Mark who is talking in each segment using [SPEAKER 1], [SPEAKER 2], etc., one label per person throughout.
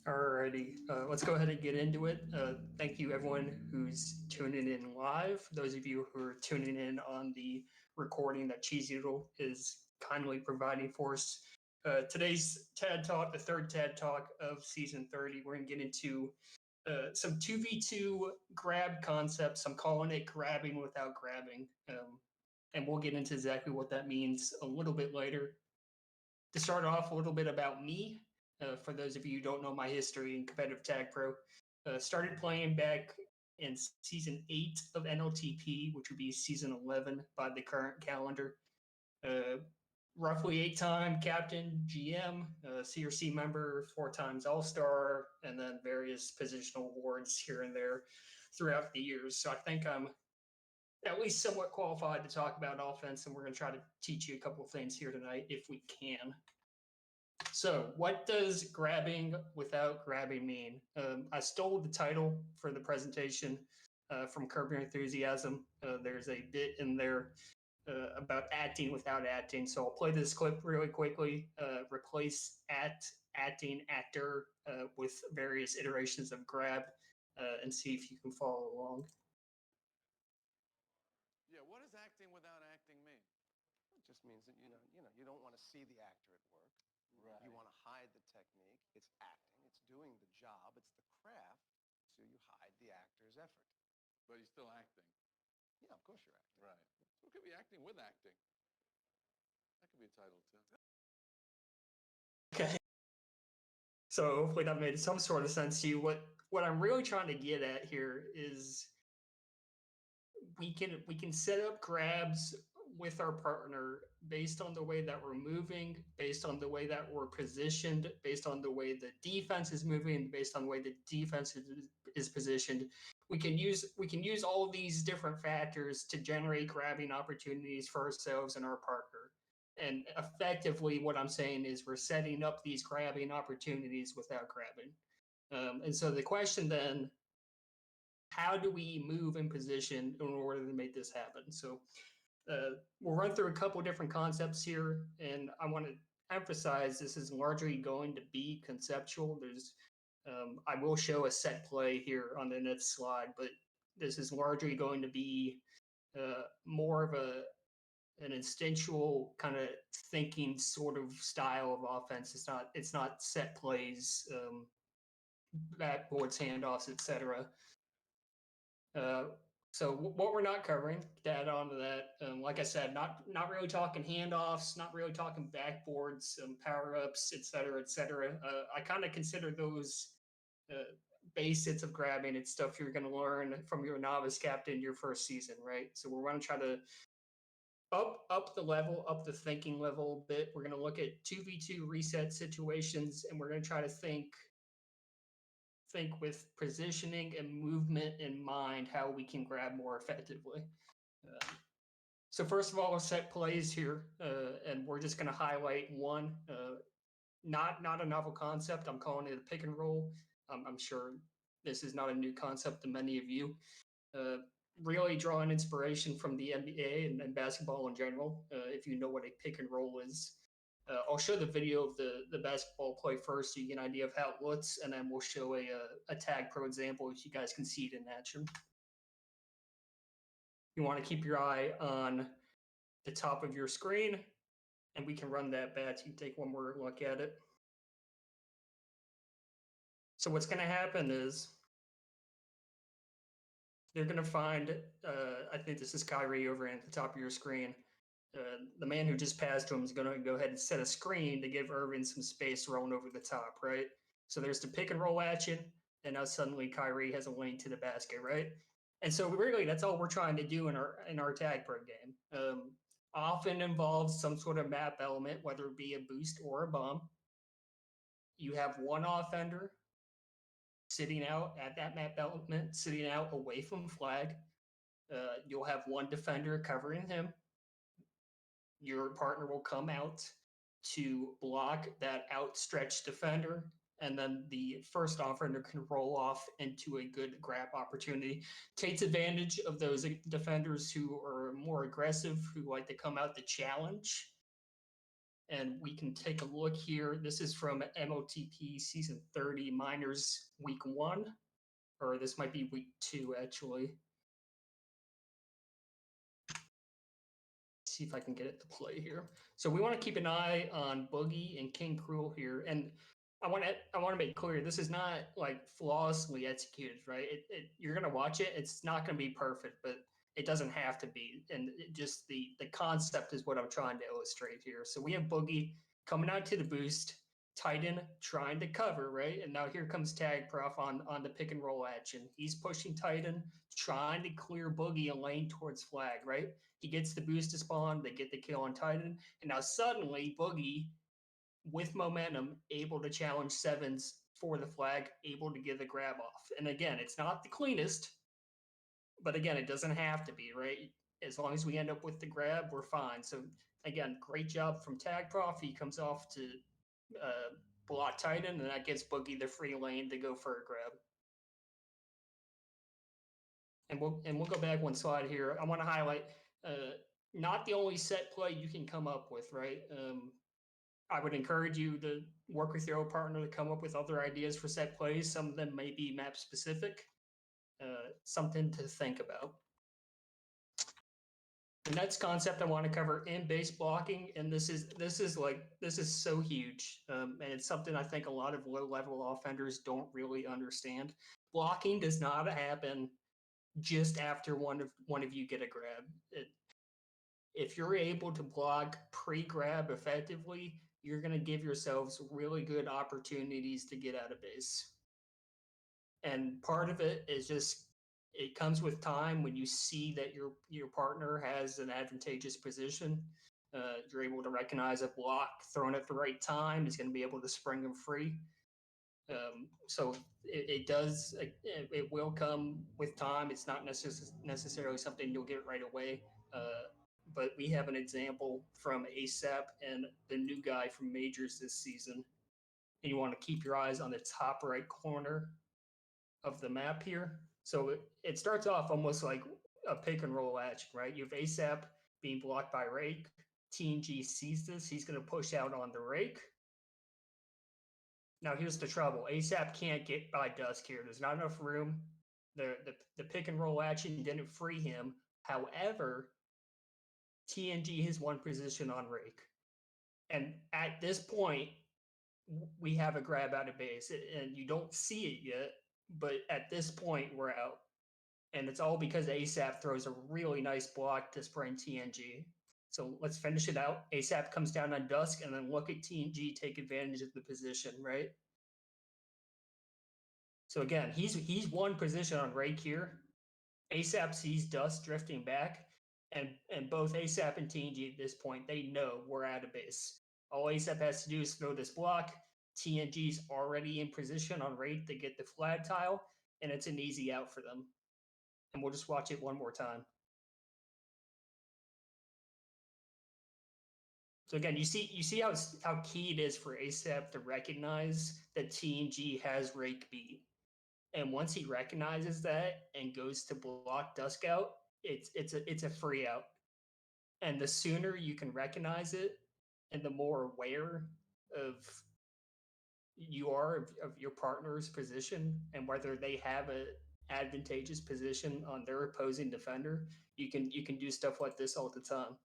[SPEAKER 1] Alrighty, let's go ahead and get into it. Thank you, everyone who's tuning in live. Those of you who are tuning in on the recording that Cheese Noodle is kindly providing for us. Today's TED Talk, the third TED Talk of season 30, we're going to get into some 2v2 grab concepts. I'm calling it grabbing without grabbing. And we'll get into exactly what that means a little bit later. To start off, a little bit about me. For those of you who don't know my history in competitive tag pro, started playing back in season 8 of NLTP, which would be season 11 by the current calendar. Roughly 8-time captain, GM, CRC member, 4 times All-Star, and then various positional awards here and there throughout the years. So I think I'm at least somewhat qualified to talk about offense, and we're going to try to teach you a couple of things here tonight if we can. So what does grabbing without grabbing mean? I stole the title for the presentation from Curb Your Enthusiasm. There's a bit in there about acting without acting. So I'll play this clip really quickly. Replace acting, actor with various iterations of grab and see if you can follow along.
[SPEAKER 2] Yeah, what does acting without acting mean?
[SPEAKER 3] It just means that you don't want to see the actor at work.
[SPEAKER 2] Right.
[SPEAKER 3] You want to hide the technique. It's acting. It's doing the job. It's the craft. So you hide the actor's effort.
[SPEAKER 2] But you're still acting.
[SPEAKER 3] Yeah, of course you're acting.
[SPEAKER 2] Right. So it could be acting with acting. That could be a title too.
[SPEAKER 1] Okay. So hopefully that made some sort of sense to you. What I'm really trying to get at here is we can set up grabs with our partner based on the way that we're moving, based on the way that we're positioned, based on the way the defense is moving, based on the way the defense is positioned. We can use all of these different factors to generate grabbing opportunities for ourselves and our partner. And effectively, what I'm saying is we're setting up these grabbing opportunities without grabbing. And so the question then, how do we move in position in order to make this happen? So we'll run through a couple different concepts here, and I want to emphasize this is largely going to be conceptual. I will show a set play here on the next slide, but this is largely going to be more of an instinctual kind of thinking sort of style of offense. It's not set plays, backboards, handoffs, etc. So what we're not covering, to add on to that, like I said, not really talking handoffs, not really talking backboards, power-ups, et cetera, et cetera. I kind of consider those basics of grabbing. It's stuff you're going to learn from your novice captain your first season, right? So we're going to try to up the level, up the thinking level a bit. We're going to look at 2v2 reset situations, and we're going to try to think with positioning and movement in mind how we can grab more effectively. So first of all, we'll set plays here, and we're just going to highlight one, not a novel concept. I'm calling it a pick and roll. I'm sure this is not a new concept to many of you. Really drawing inspiration from the NBA and basketball in general, if you know what a pick and roll is. I'll show the video of the basketball play first so you get an idea of how it looks, and then we'll show a tag pro example so you guys can see it in action. You want to keep your eye on the top of your screen, and we can run that back so you can take one more look at it. So what's going to happen is you're going to find, I think this is Kyrie over at the top of your screen. The man who just passed to him is going to go ahead and set a screen to give Irving some space rolling over the top, right? So there's the pick and roll action, and now suddenly Kyrie has a lane to the basket, right? And so really, that's all we're trying to do in our tag pro game. Often involves some sort of map element, whether it be a boost or a bomb. You have one offender sitting out at that map element, sitting out away from flag. You'll have one defender covering him. Your partner will come out to block that outstretched defender, and then the first offender can roll off into a good grab opportunity. Takes advantage of those defenders who are more aggressive, who like to come out to challenge, and we can take a look here. This is from MOTP Season 30 Minors Week 1, or this might be Week 2, actually. See if I can get it to play here. So we want to keep an eye on Boogie and King Cruel here, and I want to make clear this is not like flawlessly executed, right? You're gonna watch it. It's not gonna be perfect, but it doesn't have to be. And just the concept is what I'm trying to illustrate here. So we have Boogie coming out to the boost, Titan trying to cover, right? And now here comes Tag Prof on the pick and roll action. He's pushing Titan, trying to clear Boogie a lane towards flag, right? He gets the boost to spawn, they get the kill on Titan, and now suddenly Boogie, with momentum, able to challenge sevens for the flag, able to get the grab off. And again, it's not the cleanest, but again, it doesn't have to be, right? As long as we end up with the grab, we're fine. So again, great job from Tag Prof. He comes off to block Titan, and that gives Boogie the free lane to go for a grab. And we'll go back one slide here. I want to highlight not the only set play you can come up with, right? I would encourage you to work with your old partner to come up with other ideas for set plays. Some of them may be map specific. Something to think about. The next concept I want to cover in base blocking, and this is so huge, and it's something I think a lot of low level offenders don't really understand. Blocking does not happen just after one of you get a grab. If you're able to block pre-grab effectively, you're going to give yourselves really good opportunities to get out of base. And part of it is just, it comes with time. When you see that your partner has an advantageous position, you're able to recognize a block thrown at the right time is going to be able to spring them free. So it will come with time. It's not necessarily something you'll get right away. But we have an example from ASAP and the new guy from Majors this season. And you want to keep your eyes on the top right corner of the map here. So it starts off almost like a pick and roll action, right? You have ASAP being blocked by Rake. TNG sees this. He's going to push out on the Rake. Now here's the trouble. ASAP can't get by Dusk here. There's not enough room. The pick and roll action didn't free him. However, TNG has one position on Rake. And at this point, we have a grab out of base. And you don't see it yet, but at this point, we're out. And it's all because ASAP throws a really nice block to spring TNG. So let's finish it out. ASAP comes down on Dusk, and then look at TNG take advantage of the position, right? So again, he's one position on Rake here. ASAP sees Dusk drifting back, and both ASAP and TNG at this point, they know we're out of base. All ASAP has to do is throw this block. TNG's already in position on Rake to get the flag tile, and it's an easy out for them. And we'll just watch it one more time. So again, you see how key it is for ASAP to recognize that TNG has Rake beat. And once he recognizes that and goes to block Dusk out, it's a free out. And the sooner you can recognize it, and the more aware of you are of your partner's position and whether they have a advantageous position on their opposing defender, you can do stuff like this all the time.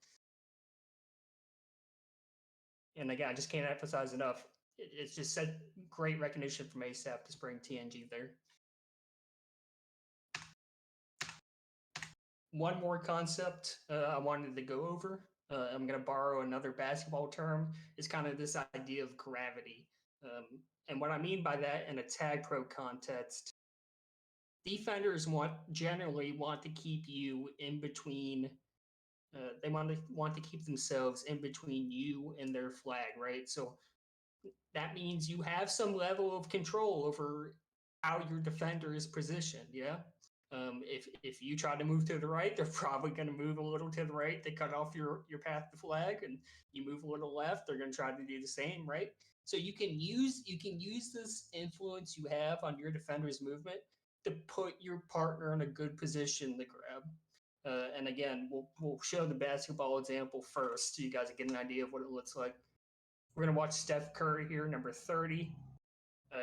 [SPEAKER 1] And again, I just can't emphasize enough. It's just said great recognition from ASAP to spring TNG there. One more concept I wanted to go over. I'm going to borrow another basketball term. Is kind of this idea of gravity. And what I mean by that in a tag pro context, defenders generally want to keep you in between. They want to keep themselves in between you and their flag, right? So that means you have some level of control over how your defender is positioned. Yeah. If you try to move to the right, they're probably going to move a little to the right. They cut off your path to flag, and you move a little left. They're going to try to do the same, right? So you can use this influence you have on your defender's movement to put your partner in a good position to grab. And again, we'll show the basketball example first, so you guys get an idea of what it looks like. We're going to watch Steph Curry here, number 30.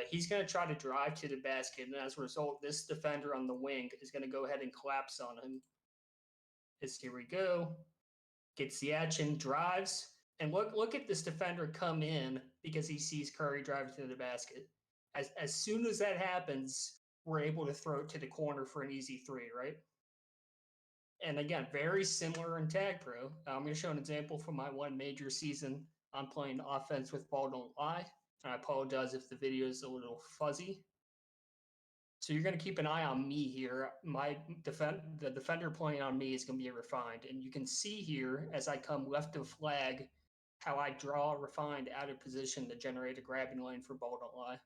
[SPEAKER 1] He's going to try to drive to the basket, and as a result, this defender on the wing is going to go ahead and collapse on him. Here we go. Gets the action, drives, and look at this defender come in because he sees Curry driving to the basket. As soon as that happens, we're able to throw it to the corner for an easy three, right? And again, very similar in Tag Pro. I'm going to show an example from my one major season. I'm playing offense with Ball Don't Lie. And I apologize if the video is a little fuzzy. So you're going to keep an eye on me here. The defender playing on me is going to be refined. And you can see here, as I come left of flag, how I draw refined out of position to generate a grabbing lane for Ball Don't Lie.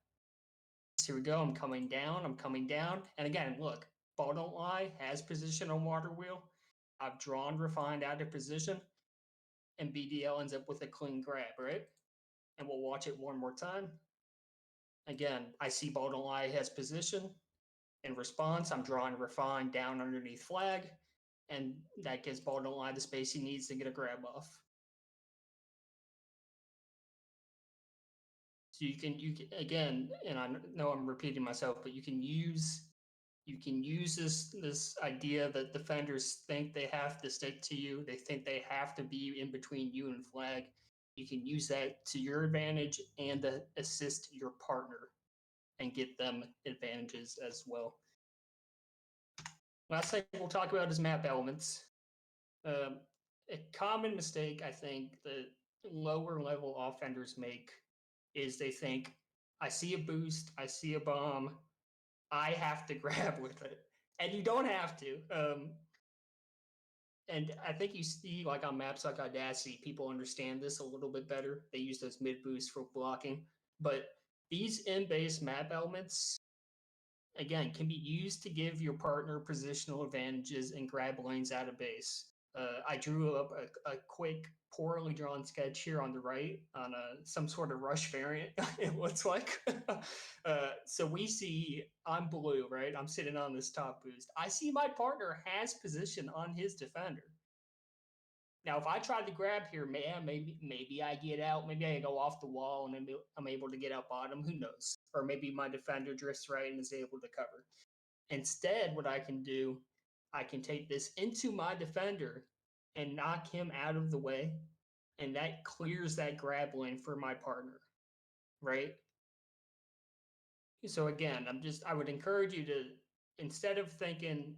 [SPEAKER 1] So here we go. I'm coming down. And again, look, Ball Don't Lie has position on water wheel. I've drawn refined out of position. And BDL ends up with a clean grab, right? And we'll watch it one more time. Again, I see Ball Don't Lie has position. In response, I'm drawing refined down underneath flag, and that gives Ball Don't Lie the space he needs to get a grab off. So you can again, and I know I'm repeating myself, but you can use this idea that defenders think they have to stick to you. They think they have to be in between you and flag. You can use that to your advantage and to assist your partner and get them advantages as well. Last thing we'll talk about is map elements. A common mistake I think that lower level offenders make is they think, I see a boost, I see a bomb, I have to grab with it. And you don't have to. And I think you see, like on maps like Audacity, people understand this a little bit better. They use those mid boosts for blocking. But these in-base map elements, again, can be used to give your partner positional advantages and grab lanes out of base. I drew up a quick, poorly drawn sketch here on the right on some sort of rush variant, it looks like. So we see, I'm blue, right? I'm sitting on this top boost. I see my partner has position on his defender. Now, if I tried to grab here, maybe I get out. Maybe I go off the wall and I'm able to get out bottom. Who knows? Or maybe my defender drifts right and is able to cover. Instead, what I can do, I can take this into my defender and knock him out of the way. And that clears that grab lane for my partner, right? So again, I would encourage you to, instead of thinking,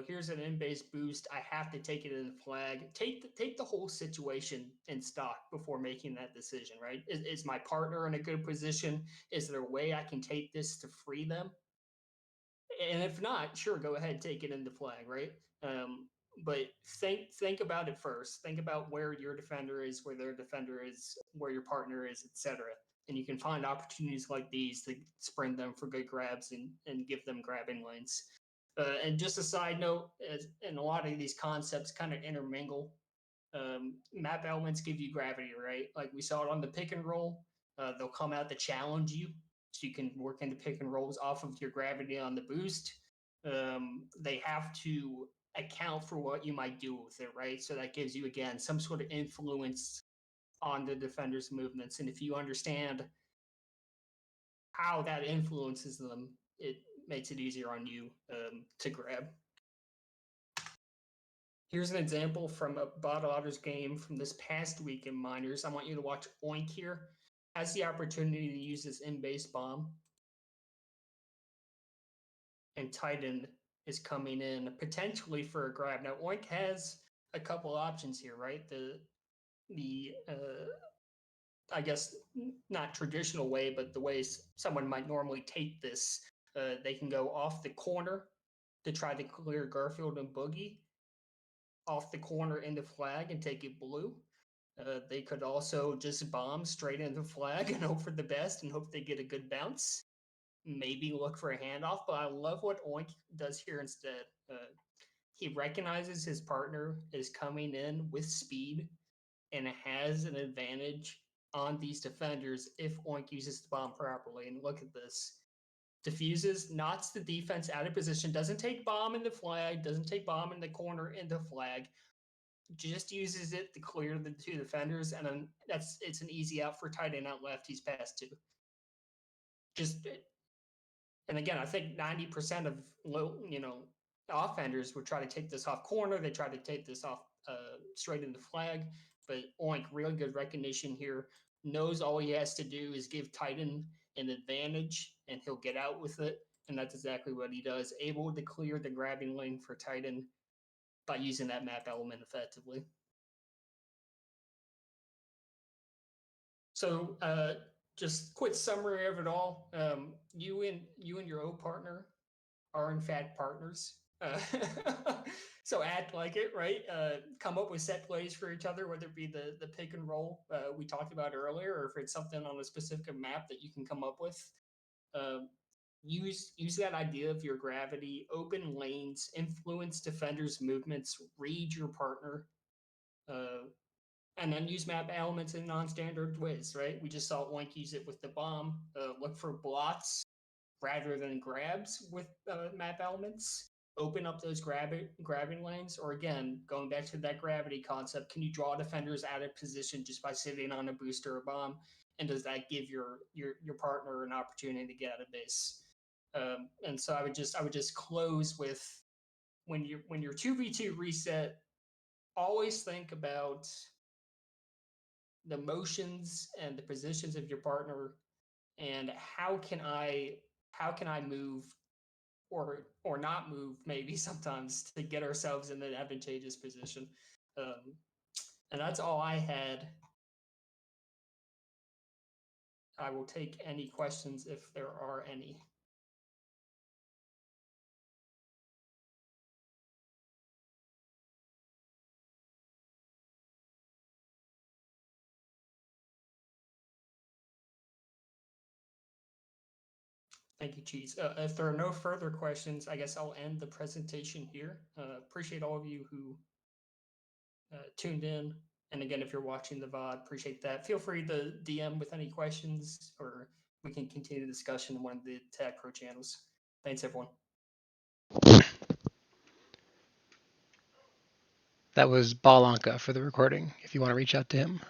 [SPEAKER 1] here's an in-base boost, I have to take it in the flag, take the whole situation in stock before making that decision, right? Is my partner in a good position? Is there a way I can take this to free them? And if not, sure, go ahead, take it in the flag, right? But think about it first. Think about where your defender is, where their defender is, where your partner is, etc. And you can find opportunities like these to sprint them for good grabs and give them grabbing lanes. And just a side note, and a lot of these concepts kind of intermingle. Map elements give you gravity, right? Like we saw it on the pick and roll. They'll come out to challenge you, so you can work into pick and rolls off of your gravity on the boost. They have to account for what you might do with it, right? So that gives you, again, some sort of influence on the defender's movements. And if you understand how that influences them, it makes it easier on you to grab. Here's an example from a Bot Otters game from this past week in Minors. I want you to watch Oink here. Has the opportunity to use this in-base bomb. And Titan is coming in potentially for a grab. Now, Oink has a couple options here, right? The I guess not traditional way, but the ways someone might normally take this. They can go off the corner to try to clear Garfield and Boogie, off the corner into flag and take it blue. They could also just bomb straight into flag and hope for the best and hope they get a good bounce. Maybe look for a handoff, but I love what Oink does here instead. He recognizes his partner is coming in with speed and has an advantage on these defenders if Oink uses the bomb properly. And look at this. Diffuses, knots the defense out of position, doesn't take bomb in the flag, doesn't take bomb in the corner into flag, just uses it to clear the two defenders, and then it's an easy out for tight end out left. He's passed to. Just and again, I think 90% of offenders would try to take this off corner. They try to take this off straight into flag, but Oink, really good recognition here. Knows all he has to do is give Titan an advantage, and he'll get out with it. And that's exactly what he does. Able to clear the grabbing lane for Titan by using that map element effectively. So just quick summary of it all. You and your O partner are in fact partners. So act like it, right? Come up with set plays for each other, whether it be the pick and roll we talked about earlier, or if it's something on a specific map that you can come up with. Use that idea of your gravity, open lanes, influence defenders' movements, read your partner, and then use map elements in non-standard ways, right? We just saw Oink use it with the bomb. Look for blots rather than grabs with map elements. Open up those grabbing lanes, or again, going back to that gravity concept, can you draw defenders out of position just by sitting on a booster or bomb? And does that give your partner an opportunity to get out of base? And so I would just close with when you're 2v2 reset, always think about the motions and the positions of your partner, and how can I move or not move maybe sometimes to get ourselves in an advantageous position. And that's all I had. I will take any questions if there are any. Thank you, Cheese. If there are no further questions, I guess I'll end the presentation here. Appreciate all of you who tuned in. And again, if you're watching the VOD, appreciate that. Feel free to DM with any questions, or we can continue the discussion in one of the Tag Pro channels. Thanks, everyone.
[SPEAKER 4] That was BallAnka for the recording, if you want to reach out to him.